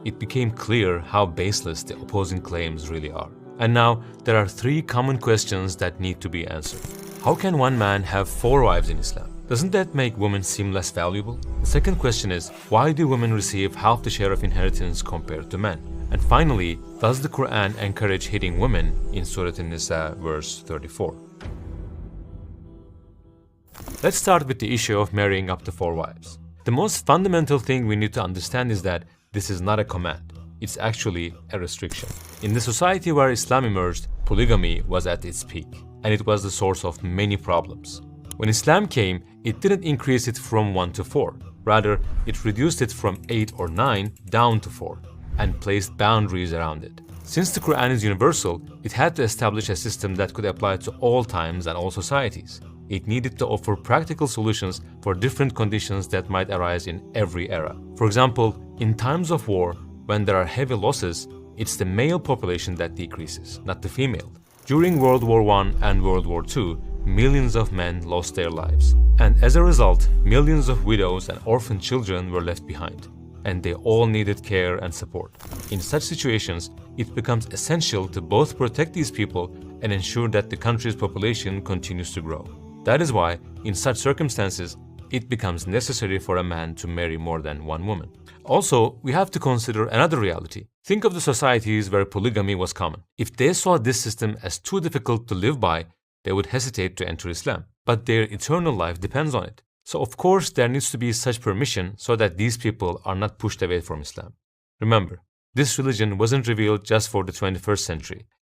it became clear how baseless the opposing claims really are. And now, there are 3 common questions that need to be answered. How can one man have 4 wives in Islam? Doesn't that make women seem less valuable? The second question is, why do women receive half the share of inheritance compared to men? And finally, does the Quran encourage hitting women in Surah An-Nisa verse 34? Let's start with the issue of marrying up to 4 wives. The most fundamental thing we need to understand is that this is not a command. It's actually a restriction. In the society where Islam emerged, polygamy was at its peak, and it was the source of many problems. When Islam came, it didn't increase it from 1 to 4. Rather, it reduced it from 8 or 9 down to 4, and placed boundaries around it. Since the Quran is universal, it had to establish a system that could apply to all times and all societies. It needed to offer practical solutions for different conditions that might arise in every era. For example, in times of war, when there are heavy losses, it's the male population that decreases, not the female. During World War I and World War II, millions of men lost their lives. And as a result, millions of widows and orphan children were left behind. And they all needed care and support. In such situations, it becomes essential to both protect these people and ensure that the country's population continues to grow. That is why, in such circumstances, it becomes necessary for a man to marry more than one woman. Also, we have to consider another reality. Think of the societies where polygamy was common. If they saw this system as too difficult to live by, they would hesitate to enter Islam. But their eternal life depends on it. So of course there needs to be such permission so that these people are not pushed away from Islam. Remember, this religion wasn't revealed just for the 21st century.